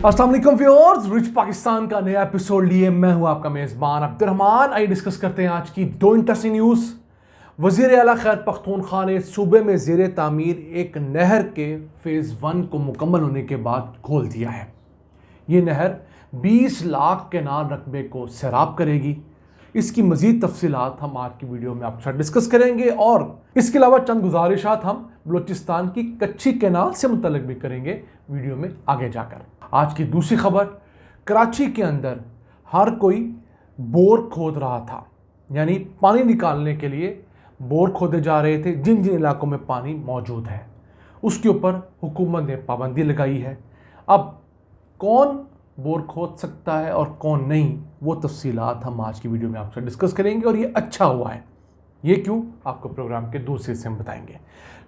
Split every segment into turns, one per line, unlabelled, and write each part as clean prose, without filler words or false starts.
अस्सलाम वालेकुम viewers, rich Pakistan का नया एपिसोड लिए मैं हूं आपका मेज़बान अब्दुर्रहमान। आइए डिस्कस करते हैं आज की दो इंटरेस्टिंग न्यूज़। वज़ीर आला खैर पख्तूनख्वा ने सूबे में ज़ेर तामीर एक नहर के फ़ेज़ 1 को मुकम्मल होने के बाद खोल दिया है। ये नहर 20 लाख केनाल रकबे को सैराब करेगी। इसकी मज़ीद तफसीलात हम आज की वीडियो में आपके साथ डिस्कस करेंगे और इसके अलावा चंद गुजारिशात हम बलूचिस्तान की कच्ची केनाल से मुतल्लिक भी करेंगे वीडियो में आगे जाकर। आज की दूसरी खबर, कराची के अंदर हर कोई बोर खोद रहा था, यानी पानी निकालने के लिए बोर खोदे जा रहे थे। जिन जिन इलाकों में पानी मौजूद है उसके ऊपर हुकूमत ने पाबंदी लगाई है। अब कौन बोर खोद सकता है और कौन नहीं, वो तफसीलात हम आज की वीडियो में आपसे डिस्कस करेंगे और ये अच्छा हुआ है। ये क्यों, आपको प्रोग्राम के दूसरे हिस्से में बताएंगे।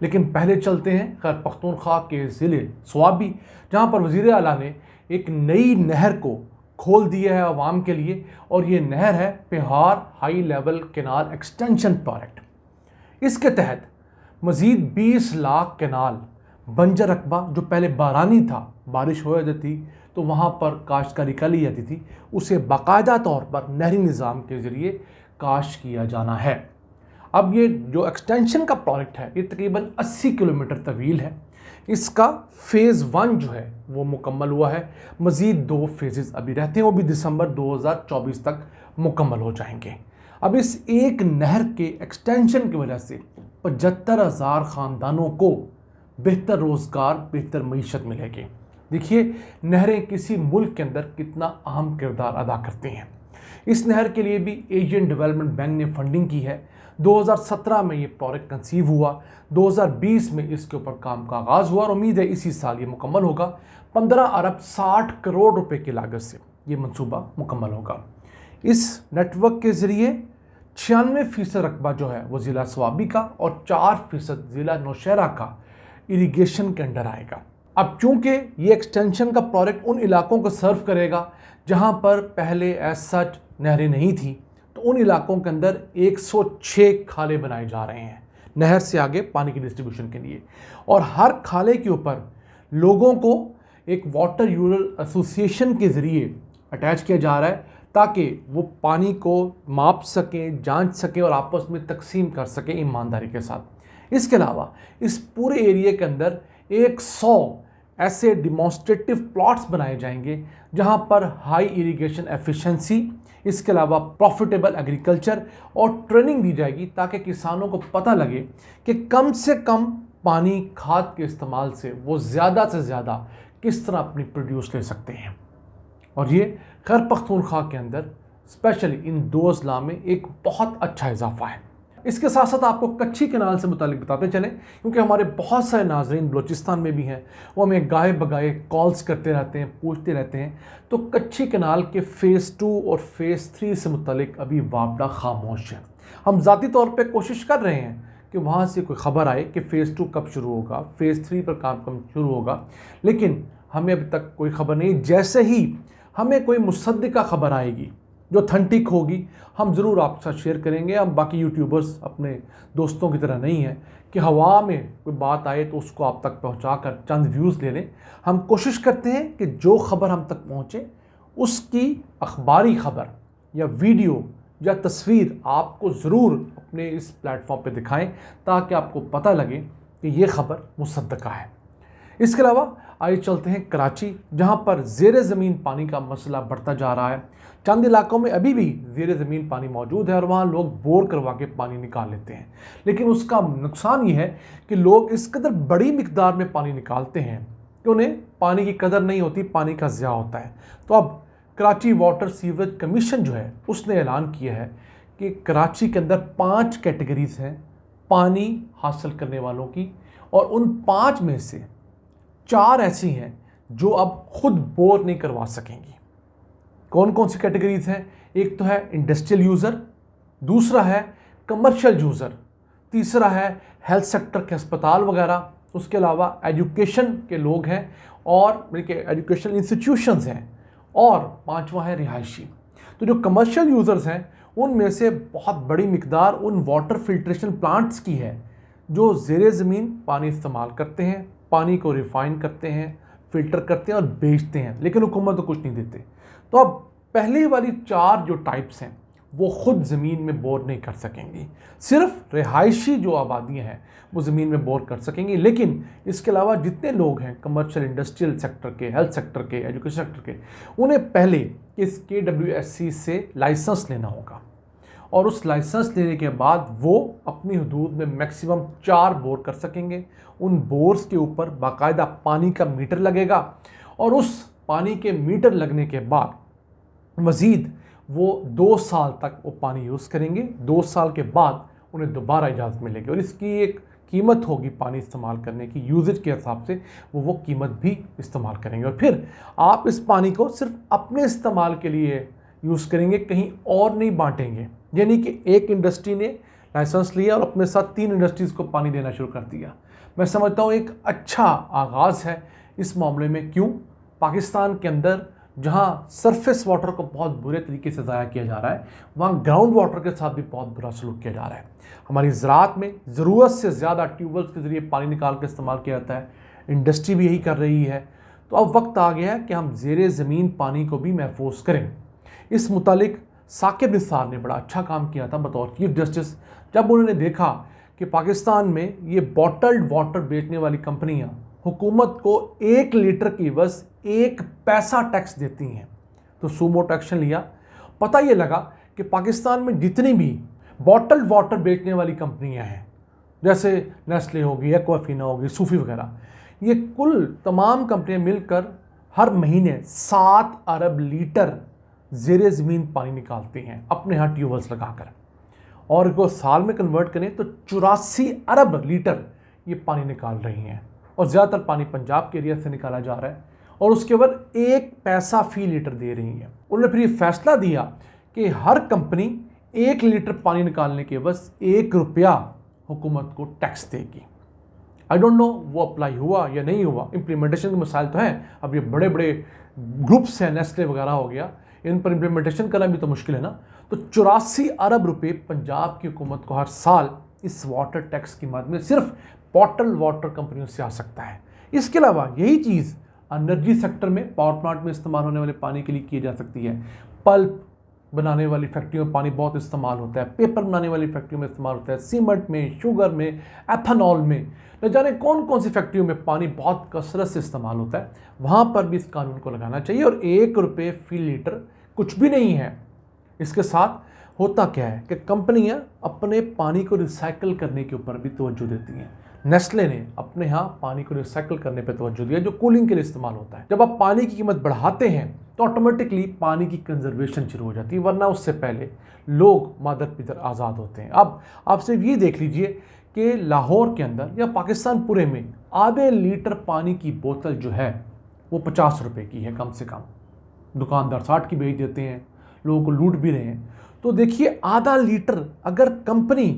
लेकिन पहले चलते हैं खैर पख्तूनख्वा के ज़िले स्वाबी, जहाँ पर वज़ीर आला ने एक नई नहर को खोल दिया है आवाम के लिए, और ये नहर है Pehur high level canal extension project. इसके तहत मज़ीद 20 लाख केनाल बंजर रकबा जो पहले बारानी था, बारिश हो जाती तो वहाँ पर काश्तकारी कर ली जाती थी, उसे बाकायदा तौर पर नहरी निज़ाम के ज़रिए काश्त किया जाना है। अब ये जो एक्सटेंशन का प्रोजेक्ट है ये तकरीबन 80 किलोमीटर तवील है। इसका फ़ेज़ 1 जो है वो मुकम्मल हुआ है। मज़ीद 2 फेजेस अभी रहते हैं, वो भी दिसंबर 2024 तक मुकम्मल हो जाएंगे। अब इस एक नहर के एक्सटेंशन की वजह से 75,000 ख़ानदानों को बेहतर रोज़गार, बेहतर मईशत मिलेगी। देखिए नहरें किसी मुल्क के अंदर कितना अहम किरदार अदा करती हैं। इस नहर के लिए भी एशियन डेवलपमेंट बैंक ने फंडिंग की है। 2017 में ये प्रोजेक्ट कंसीव हुआ, 2020 में इसके ऊपर काम का आगाज़ हुआ और उम्मीद है इसी साल ये मुकम्मल होगा। 15 अरब 60 करोड़ रुपए की लागत से ये मंसूबा मुकम्मल होगा। इस नेटवर्क के ज़रिए 96% रकबा जो है वो ज़िला स्वाबी का और 4% ज़िला नौशहरा का इरिगेशन के अंडर आएगा। अब चूँकि ये एक्सटेंशन का प्रोजेक्ट उन इलाकों को सर्व करेगा जहाँ पर पहले एज सच नहरें नहीं थी, तो उन इलाकों के अंदर 106 खाले बनाए जा रहे हैं नहर से आगे पानी की डिस्ट्रीब्यूशन के लिए, और हर खाले के ऊपर लोगों को एक वाटर यूजर एसोसिएशन के ज़रिए अटैच किया जा रहा है ताकि वो पानी को माप सकें, जांच सकें और आपस में तकसीम कर सकें ईमानदारी के साथ। इसके अलावा इस पूरे एरिया के अंदर 100 ऐसे डिमॉन्स्ट्रेटिव प्लॉट्स बनाए जाएंगे जहां पर हाई इरिगेशन एफिशिएंसी, इसके अलावा प्रॉफिटेबल एग्रीकल्चर और ट्रेनिंग दी जाएगी ताकि किसानों को पता लगे कि कम से कम पानी खाद के इस्तेमाल से वो ज़्यादा से ज़्यादा किस तरह अपनी प्रोड्यूस ले सकते हैं। और ये खैर पख्तूनख्वा के अंदर स्पेशली इन 2 अजला में एक बहुत अच्छा इजाफा है। इसके साथ साथ आपको कच्ची केनाल से मुतालिक बताते चलें, क्योंकि हमारे बहुत सारे नाजरीन बलूचिस्तान में भी हैं, वो हमें गाहे बगाहे कॉल्स करते रहते हैं, पूछते रहते हैं। तो कच्ची केनाल के फ़ेज़ 2 और फ़ेज़ 3 से मुतालिक अभी वापडा खामोश है। हम ज़ाती तौर पे कोशिश कर रहे हैं कि वहाँ से कोई ख़बर आए कि फ़ेज़ 2 कब शुरू होगा, फ़ेज़ 3 पर काम कब शुरू होगा, लेकिन हमें अभी तक कोई ख़बर नहीं। जैसे ही हमें कोई मुसद्दिका ख़बर आएगी जो ऑथेंटिक होगी, हम ज़रूर आपके साथ शेयर करेंगे। हम बाकी यूट्यूबर्स अपने दोस्तों की तरह नहीं हैं कि हवा में कोई बात आए तो उसको आप तक पहुंचाकर चंद व्यूज़ ले लें। हम कोशिश करते हैं कि जो ख़बर हम तक पहुंचे उसकी अखबारी ख़बर या वीडियो या तस्वीर आपको ज़रूर अपने इस प्लेटफॉर्म पे दिखाएं ताकि आपको पता लगे कि ये ख़बर मुसद्दका है। इसके अलावा आइए चलते हैं कराची, जहाँ पर ज़ेर ज़मीन पानी का मसला बढ़ता जा रहा है। चंद इलाकों में अभी भी ज़ेर ज़मीन पानी मौजूद है और वहाँ लोग बोर करवा के पानी निकाल लेते हैं, लेकिन उसका नुकसान ये है कि लोग इस कदर बड़ी मिकदार में पानी निकालते हैं कि उन्हें पानी की कदर नहीं होती, पानी का ज़िया होता है। तो अब कराची वाटर सीवरेज कमीशन जो है उसने ऐलान किया है कि कराची के अंदर 5 कैटेगरीज़ हैं पानी हासिल करने वालों की, और उन 5 में से 4 ऐसी हैं जो अब खुद बोर नहीं करवा सकेंगी। कौन कौन सी कैटेगरीज हैं? एक तो है इंडस्ट्रियल यूज़र, दूसरा है कमर्शियल यूज़र, तीसरा है हेल्थ सेक्टर के अस्पताल वगैरह, उसके अलावा एजुकेशन के लोग हैं और एजुकेशनल इंस्टीट्यूशंस हैं, और 5वां है रिहायशी। तो जो कमर्शियल यूज़र्स हैं उनमें से बहुत बड़ी मिकदार उन वाटर फिल्ट्रेशन प्लांट्स की है जो ज़ेरे ज़मीन पानी इस्तेमाल करते हैं, पानी को रिफ़ाइन करते हैं, फ़िल्टर करते हैं और बेचते हैं, लेकिन हुकूमत तो कुछ नहीं देते। तो अब पहले वाली 4 जो टाइप्स हैं वो ख़ुद ज़मीन में बोर नहीं कर सकेंगी। सिर्फ रिहायशी जो आबादियाँ हैं वो ज़मीन में बोर कर सकेंगी, लेकिन इसके अलावा जितने लोग हैं कमर्शियल, इंडस्ट्रियल सेक्टर के, हेल्थ सेक्टर के, एजुकेशन सेक्टर के, उन्हें पहले इस KWSC से लाइसेंस लेना होगा और उस लाइसेंस लेने के बाद वो अपनी हदूद में मैक्सिमम 4 बोर कर सकेंगे। उन बोर्स के ऊपर बाकायदा पानी का मीटर लगेगा और उस पानी के मीटर लगने के बाद मज़ीद वो 2 साल तक वो पानी यूज़ करेंगे। 2 साल के बाद उन्हें दोबारा इजाज़त मिलेगी और इसकी एक कीमत होगी पानी इस्तेमाल करने की, यूजेज के हिसाब से वो कीमत भी इस्तेमाल करेंगे और फिर आप इस पानी को सिर्फ अपने इस्तेमाल के लिए यूज़ करेंगे, कहीं और नहीं बांटेंगे। यानी कि एक इंडस्ट्री ने लाइसेंस लिया और अपने साथ 3 इंडस्ट्रीज़ को पानी देना शुरू कर दिया। मैं समझता हूँ एक अच्छा आगाज़ है इस मामले में। क्यों? पाकिस्तान के अंदर जहाँ सरफेस वाटर को बहुत बुरे तरीके से ज़ाया किया जा रहा है, वहाँ ग्राउंड वाटर के साथ भी बहुत बुरा सलूक किया जा रहा है। हमारी ज़राअत में ज़रूरत से ज़्यादा ट्यूबवेल्स के ज़रिए पानी निकाल कर इस्तेमाल किया जाता है, इंडस्ट्री भी यही कर रही है। तो अब वक्त आ गया है कि हम ज़ेरे ज़मीन पानी को भी महफूज करें। इस मुतालिक साकिब निसार ने बड़ा अच्छा काम किया था बतौर चीफ जस्टिस, जब उन्होंने देखा कि पाकिस्तान में ये बॉटल्ड वाटर बेचने वाली कंपनियां हुकूमत को 1 लीटर की बस 1 पैसा टैक्स देती हैं, तो सूमो एक्शन लिया। पता ये लगा कि पाकिस्तान में जितनी भी बॉटल्ड वाटर बेचने वाली कंपनियां हैं, जैसे नेस्ले होगी, एक्वाफिना होगी, सूफी वगैरह, ये कुल तमाम कंपनियां मिलकर हर महीने 7 अरब लीटर ज़ेरे ज़मीन पानी निकालती हैं अपने यहाँ ट्यूबवेल्स लगाकर, और इसको साल में कन्वर्ट करें तो 84 अरब लीटर ये पानी निकाल रही हैं। और ज़्यादातर पानी पंजाब के एरिया से निकाला जा रहा है और उसके बाद 1 पैसा फ़ी लीटर दे रही है। उन्होंने फिर ये फैसला दिया कि हर कंपनी 1 लीटर पानी निकालने के बस 1 रुपया हुकूमत को टैक्स देगी। आई डोंट नो वो अप्लाई हुआ या नहीं हुआ, इम्प्लीमेंटेशन के मसाइल तो हैं। अब ये बड़े बड़े ग्रुप्स हैं, नेस्ले वगैरह हो गया, इन पर इम्प्लीमेंटेशन करना भी तो मुश्किल है ना। तो 84 अरब रुपये पंजाब की हुकूमत को हर साल इस वाटर टैक्स की मद में सिर्फ बॉटल वाटर कंपनियों से आ सकता है। इसके अलावा यही चीज़ एनर्जी सेक्टर में, पावर प्लांट में इस्तेमाल होने वाले पानी के लिए की जा सकती है। पल्प बनाने वाली फैक्ट्रियों में पानी बहुत इस्तेमाल होता है, पेपर बनाने वाली फैक्ट्रियों में इस्तेमाल होता है, सीमेंट में, शुगर में, एथेनॉल में, न जाने कौन कौन सी फैक्ट्रियों में पानी बहुत कसरत से इस्तेमाल होता है। वहाँ पर भी इस कानून को लगाना चाहिए। और 1 रुपये फ़ी लीटर कुछ भी नहीं है। इसके साथ होता क्या है कि कंपनियां अपने पानी को रिसाइकल करने के ऊपर भी तवज्जो देती हैं। नेस्ले ने अपने यहाँ पानी को रिसाइकल करने पर तवज्जो दिया, जो कूलिंग के लिए इस्तेमाल होता है। जब आप पानी की कीमत बढ़ाते हैं तो ऑटोमेटिकली पानी की कंजर्वेशन शुरू हो जाती है, वरना उससे पहले लोग मादर पिदर आज़ाद होते हैं। अब आप सिर्फ ये देख लीजिए कि लाहौर के अंदर या पाकिस्तान पूरे में आधे लीटर पानी की बोतल जो है वो 50 रुपये की है कम से कम। दुकानदार 60 की बेच देते हैं, लोगों को लूट भी रहे हैं। तो देखिए, आधा लीटर अगर कंपनी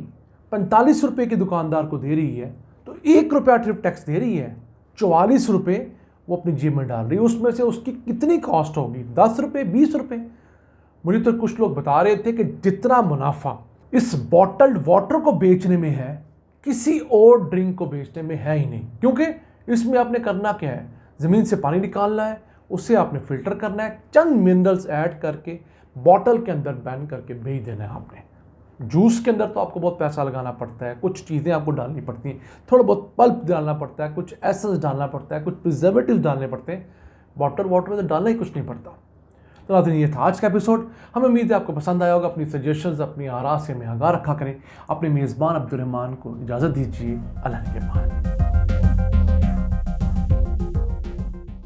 45 रुपये के दुकानदार को दे रही है तो 1 रुपया ट्रिप टैक्स दे रही है, 44 रुपये वो अपनी जेब में डाल रही है। उसमें से उसकी कितनी कॉस्ट होगी? 10 रुपये, 20 रुपये। मुझे तो कुछ लोग बता रहे थे कि जितना मुनाफा इस बॉटल्ड वाटर को बेचने में है, किसी और ड्रिंक को बेचने में है ही नहीं। क्योंकि इसमें आपने करना क्या है, ज़मीन से पानी निकालना है, उसे आपने फ़िल्टर करना है, चंद मिनरल्स ऐड करके बॉटल के अंदर बैन करके भेज देना है आपने। जूस के अंदर तो आपको बहुत पैसा लगाना पड़ता है, कुछ चीज़ें आपको डालनी पड़ती हैं, थोड़ा बहुत पल्प डालना पड़ता है, कुछ एसेंस डालना पड़ता है, कुछ प्रिजर्वेटिव डालने पड़ते हैं। बॉटल वाटर में तो डालना ही कुछ नहीं पड़ता। तो नाज़रीन, ये था आज का एपिसोड। हमें उम्मीद है आपको पसंद आया होगा। अपनी सजेशंस, अपनी आरा से हमें आगाह रखा करें। अपने मेज़बान अब्दुल रहमान को इजाज़त दीजिए। अल्लाह के बाद।